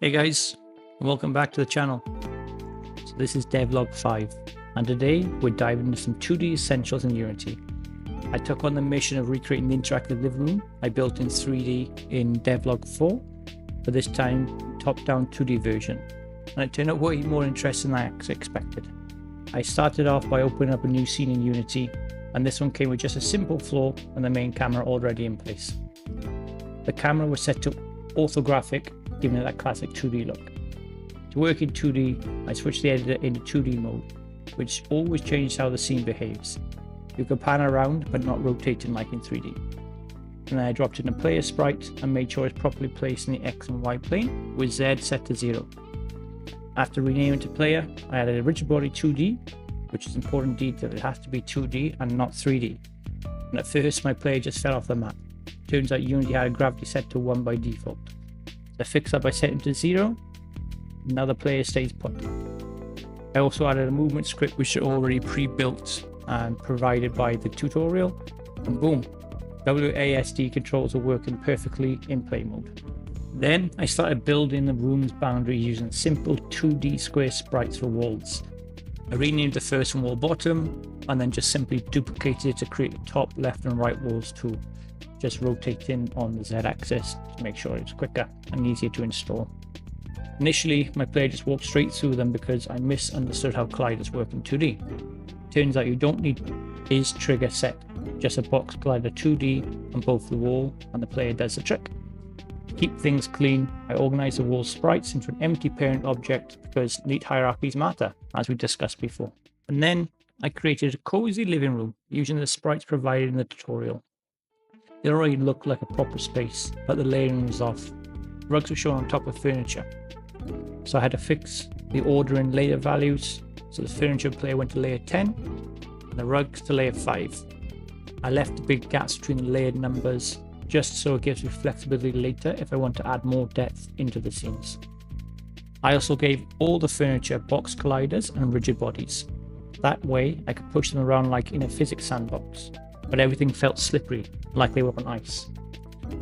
Hey guys, and welcome back to the channel. So this is Devlog 5, and today we're diving into some 2D essentials in Unity. I took on the mission of recreating the interactive living room I built in 3D in Devlog 4, but this time top-down 2D version, and it turned out way more interesting than I expected. I started off by opening up a new scene in Unity, and this one came with just a simple floor and the main camera already in place. The camera was set to orthographic, giving it that classic 2D look. To work in 2D, I switched the editor into 2D mode, which always changes how the scene behaves. You can pan around, but not rotating like in 3D. And then I dropped in a player sprite and made sure it's properly placed in the X and Y plane, with Z set to 0. After renaming to player, I added a rigid body 2D, which is important detail. It has to be 2D and not 3D. And at first, my player just fell off the map. Turns out Unity had a gravity set to 1 by default. I fixed that by setting to 0. Now the player stays put. I also added a movement script which is already pre-built and provided by the tutorial, and boom, WASD controls are working perfectly in play mode. Then I started building the room's boundaries using simple 2D square sprites for walls. I renamed the first one wall bottom and then just simply duplicated it to create the top, left and right walls too. Just rotating on the Z axis to make sure it's quicker and easier to install. Initially, my player just walked straight through them because I misunderstood how colliders work in 2D. Turns out you don't need is trigger set, just a box collider 2D on both the wall, and the player does the trick. To keep things clean, I organized the wall sprites into an empty parent object because neat hierarchies matter, as we discussed before. And then I created a cozy living room using the sprites provided in the tutorial. It already looked like a proper space, but the layering was off. Rugs were shown on top of furniture. So I had to fix the order in layer values, so the furniture player went to layer 10, and the rugs to layer 5. I left the big gaps between the layered numbers, just so it gives me flexibility later if I want to add more depth into the scenes. I also gave all the furniture box colliders and rigid bodies. That way I could push them around like in a physics sandbox, but everything felt slippery, like they were on ice.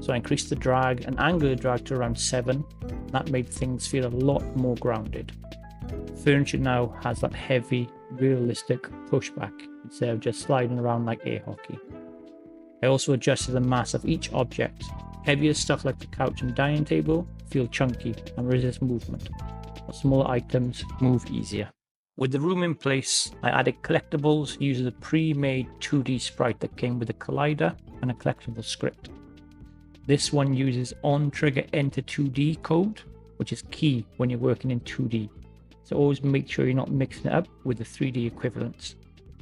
So I increased the drag and angular drag to around 7. That made things feel a lot more grounded. Furniture now has that heavy, realistic pushback instead of just sliding around like air hockey. I also adjusted the mass of each object. Heavier stuff like the couch and dining table feel chunky and resist movement, while smaller items move easier. With the room in place, I added collectibles using the pre-made 2D sprite that came with a collider and a collectible script. This one uses on-trigger enter 2D code, which is key when you're working in 2D. So always make sure you're not mixing it up with the 3D equivalents.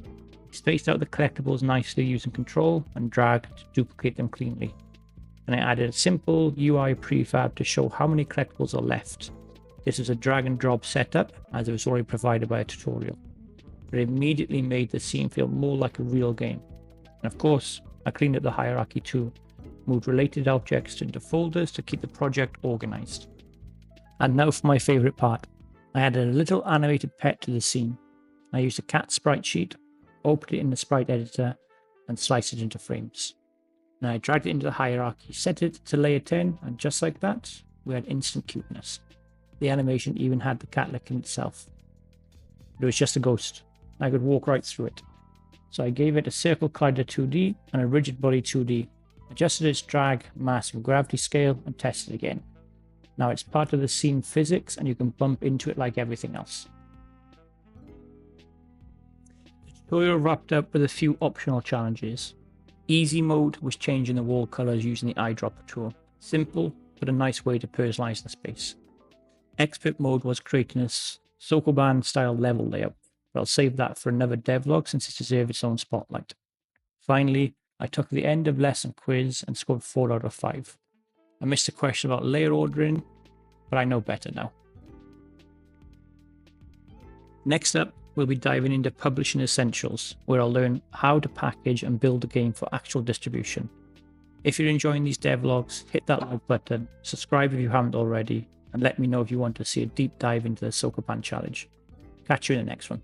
I spaced out the collectibles nicely using control and drag to duplicate them cleanly. And I added a simple UI prefab to show how many collectibles are left. This was a drag and drop setup, as it was already provided by a tutorial. But it immediately made the scene feel more like a real game. And of course, I cleaned up the hierarchy too, moved related objects into folders to keep the project organized. And now for my favorite part. I added a little animated pet to the scene. I used a cat sprite sheet, opened it in the sprite editor, and sliced it into frames. Now I dragged it into the hierarchy, set it to layer 10, and just like that, we had instant cuteness. The animation even had the cat licking itself. But it was just a ghost. I could walk right through it. So I gave it a circle collider 2D and a rigid body 2D, adjusted its drag, mass and gravity scale, and tested again. Now it's part of the scene physics and you can bump into it like everything else. The tutorial wrapped up with a few optional challenges. Easy mode was changing the wall colors using the eyedropper tool. Simple, but a nice way to personalize the space. Expert mode was creating a Sokoban style level layout, but I'll save that for another devlog since it deserves its own spotlight. Finally, I took the end of lesson quiz and scored 4 out of 5. I missed a question about layer ordering, but I know better now. Next up, we'll be diving into publishing essentials, where I'll learn how to package and build a game for actual distribution. If you're enjoying these devlogs, hit that like button, subscribe if you haven't already, and let me know if you want to see a deep dive into the Sokoban challenge. Catch you in the next one.